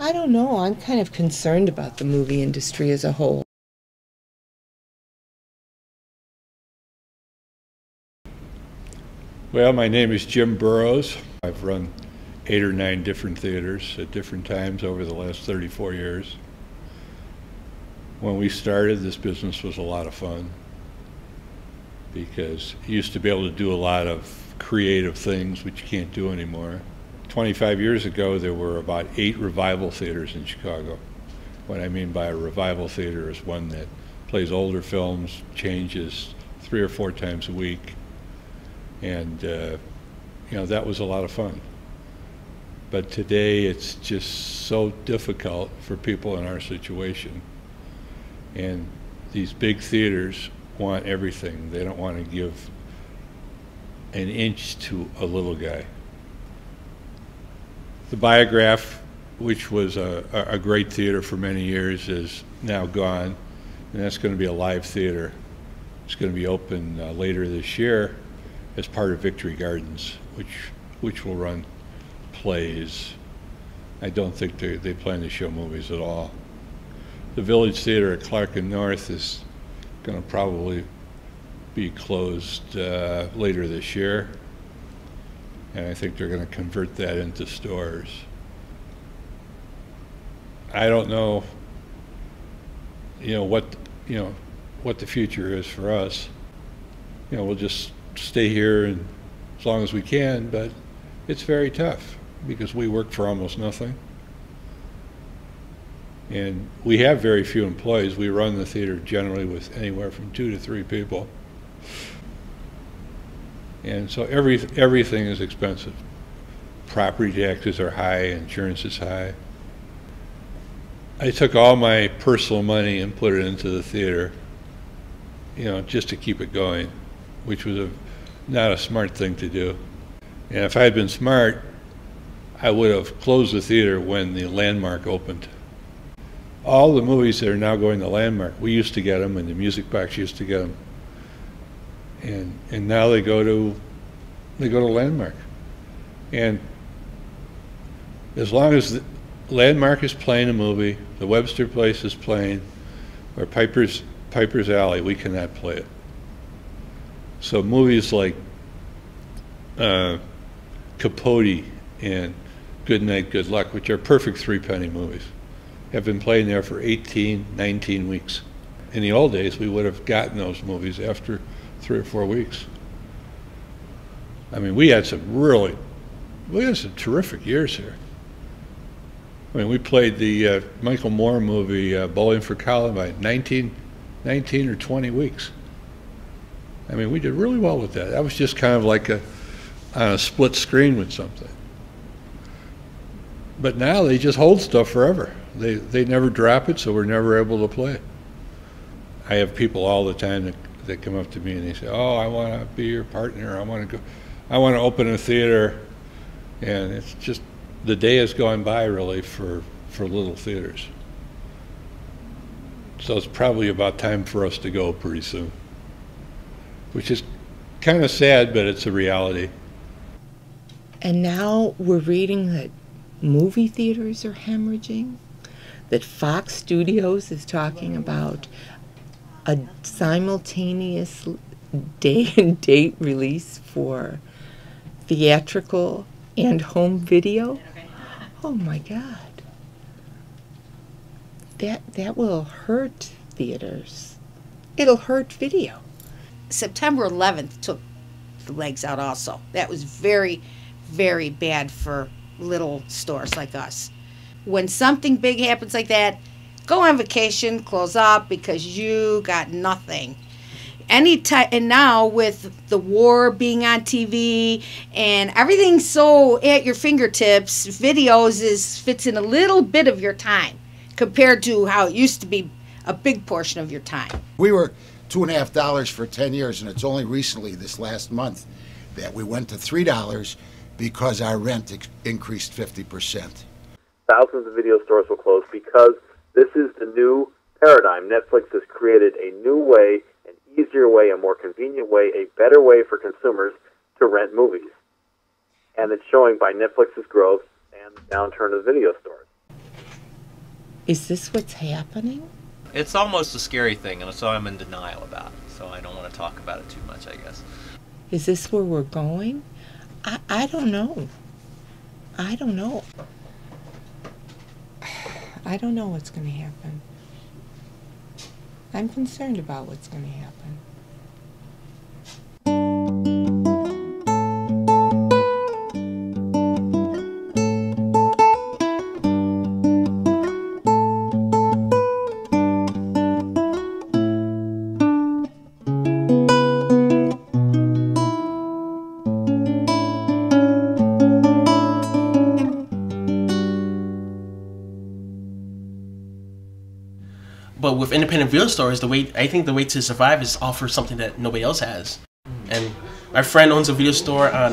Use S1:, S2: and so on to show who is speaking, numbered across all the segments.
S1: I don't know. I'm kind of concerned about the movie industry as a whole.
S2: Well, my name is Jim Burrows. I've run 8 or 9 different theaters at different times over the last 34 years. When we started, this business was a lot of fun because you used to be able to do a lot of creative things which you can't do anymore. 25 years ago, there were about 8 revival theaters in Chicago. What I mean by a revival theater is one that plays older films, changes 3 or 4 times a week. And, that was a lot of fun. But today it's just so difficult for people in our situation. And these big theaters want everything. They don't want to give an inch to a little guy. The Biograph, which was a great theater for many years, is now gone. And that's going to be a live theater. It's going to be open later this year as part of Victory Gardens, which will run plays. I don't think they plan to show movies at all. The Village Theater at Clark and North is going to probably be closed later this year, and I think they're going to convert that into stores. I don't know, what the future is for us. We'll just stay here and as long as we can, but it's very tough because we work for almost nothing. And we have very few employees. We run the theater generally with anywhere from 2 to 3 people. And so everything is expensive. Property taxes are high, insurance is high. I took all my personal money and put it into the theater, just to keep it going, which was not a smart thing to do. And if I had been smart, I would have closed the theater when the Landmark opened. All the movies that are now going to Landmark, we used to get them, and the Music Box used to get them. And now they go to Landmark. And as long as the Landmark is playing a movie, the Webster Place is playing, or Piper's Alley, we cannot play it. So movies like Capote and Good Night, Good Luck, which are perfect 3-penny movies, have been playing there for 18, 19 weeks. In the old days, we would have gotten those movies after 3 or 4 weeks. I mean, we had some terrific years here. I mean, we played the Michael Moore movie, Bowling for Columbine, 19 or 20 weeks. I mean, we did really well with that. That was just kind of like on a split screen with something. But now they just hold stuff forever. They never drop it, so we're never able to play it. I have people all the time that come up to me and they say, "Oh, I want to be your partner. I want to open a theater," and it's just the day has gone by really for little theaters. So it's probably about time for us to go pretty soon, which is kind of sad, but it's a reality.
S1: And now we're reading that movie theaters are hemorrhaging, that Fox Studios is talking about a simultaneous day and date release for theatrical and home video. Oh my God. That will hurt theaters. It'll hurt video.
S3: September 11th took the legs out also. That was very, very bad for little stores like us. When something big happens like that, go on vacation, close up, because you got nothing. And now with the war being on TV and everything so at your fingertips, videos fits in a little bit of your time compared to how it used to be a big portion of your time.
S4: We were $2.50 for 10 years, and it's only recently, this last month, that we went to $3 because our rent increased 50%.
S5: Thousands of video stores will close because this is the new paradigm. Netflix has created a new way, an easier way, a more convenient way, a better way for consumers to rent movies. And it's showing by Netflix's growth and the downturn of video stores.
S1: Is this what's happening?
S6: It's almost a scary thing, and so I'm in denial about it. So I don't want to talk about it too much, I guess.
S1: Is this where we're going? I don't know. I don't know. I don't know what's going to happen. I'm concerned about what's going to happen.
S7: But with independent video stores, I think the way to survive is offer something that nobody else has. And my friend owns a video store on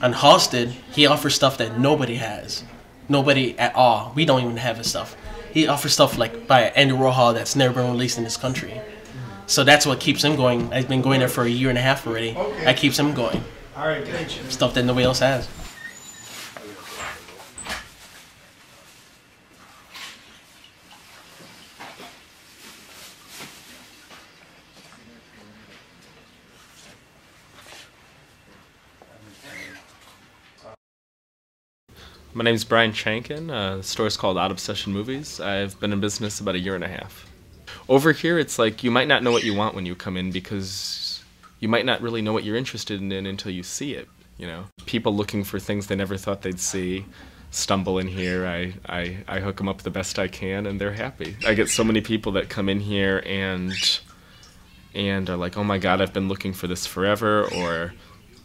S7: Halsted. He offers stuff that nobody has, nobody at all. We don't even have his stuff. He offers stuff like by Andy Warhol that's never been released in this country. So that's what keeps him going. I've been going there for a year and a half already. That keeps him going. All right, stuff that nobody else has.
S8: My name's Brian Chankin. The store is called Out Obsession Movies. I've been in business about a year and a half. Over here, it's like you might not know what you want when you come in because you might not really know what you're interested in until you see it. You know, people looking for things they never thought they'd see stumble in here. I hook them up the best I can, and they're happy. I get so many people that come in here and are like, "Oh my God, I've been looking for this forever," or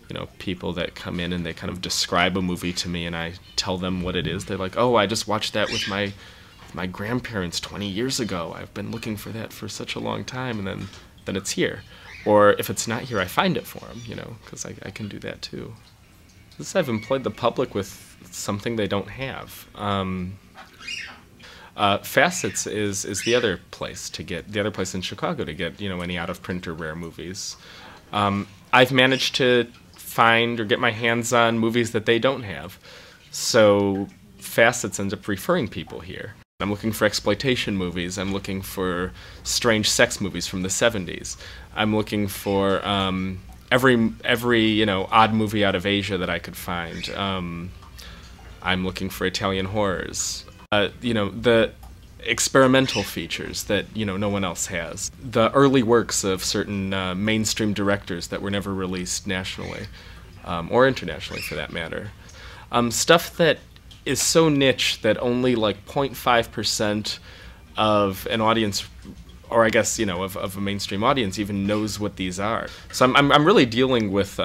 S8: you know, people that come in and they kind of describe a movie to me and I tell them what it is. They're like, "Oh, I just watched that with my grandparents 20 years ago. I've been looking for that for such a long time," and then it's here. Or if it's not here, I find it for them, you know, because I can do that too. I've employed the public with something they don't have. Facets is the other place in Chicago to get, you know, any out of print or rare movies. I've managed to find or get my hands on movies that they don't have. So Facets ends up referring people here. I'm looking for exploitation movies. I'm looking for strange sex movies from the 70s. I'm looking for every you know, odd movie out of Asia that I could find. I'm looking for Italian horrors. You know, the experimental features that, you know, no one else has. The early works of certain mainstream directors that were never released nationally, or internationally for that matter. Stuff that is so niche that only like 0.5% of an audience, or I guess, you know, of a mainstream audience even knows what these are. So I'm really dealing with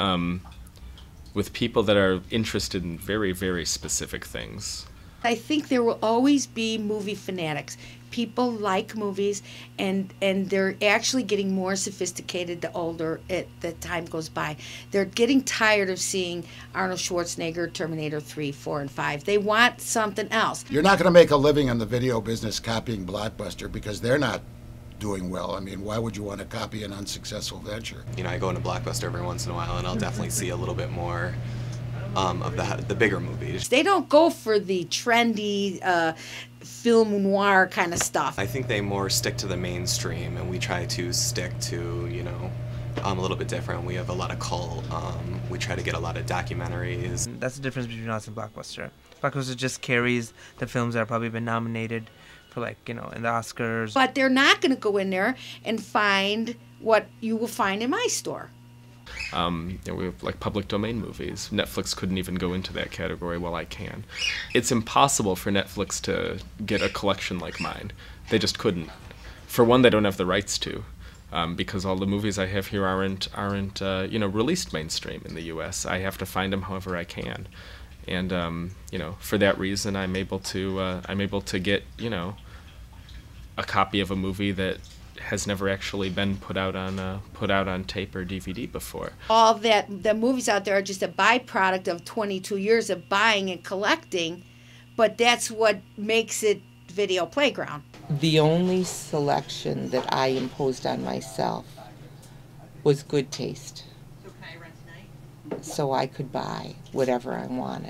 S8: people that are interested in very, very specific things.
S3: I think there will always be movie fanatics. People like movies, and they're actually getting more sophisticated the older the time goes by. They're getting tired of seeing Arnold Schwarzenegger, Terminator 3, 4, and 5. They want something else.
S4: You're not going to make a living in the video business copying Blockbuster because they're not doing well. I mean, why would you want to copy an unsuccessful venture?
S9: You know, I go into Blockbuster every once in a while, and I'll definitely see a little bit more of the bigger movies.
S3: They don't go for the trendy film noir kind of stuff.
S9: I think they more stick to the mainstream, and we try to stick to, you know, a little bit different. We have a lot of cult. We try to get a lot of documentaries.
S10: That's the difference between us and Blockbuster. Blockbuster just carries the films that have probably been nominated for, like, you know, in the Oscars.
S3: But they're not going to go in there and find what you will find in my store.
S8: You know, we have like public domain movies. Netflix couldn't even go into that category while I can. It's impossible for Netflix to get a collection like mine. They just couldn't. For one, they don't have the rights to, because all the movies I have here aren't you know, released mainstream in the U.S. I have to find them however I can, and you know, for that reason, I'm able to get, you know, a copy of a movie that has never actually been put out on tape or DVD before.
S3: All that the movies out there are just a byproduct of 22 years of buying and collecting, but that's what makes it Video Playground.
S1: The only selection that I imposed on myself was good taste. So can I rent tonight? So I could buy whatever I wanted.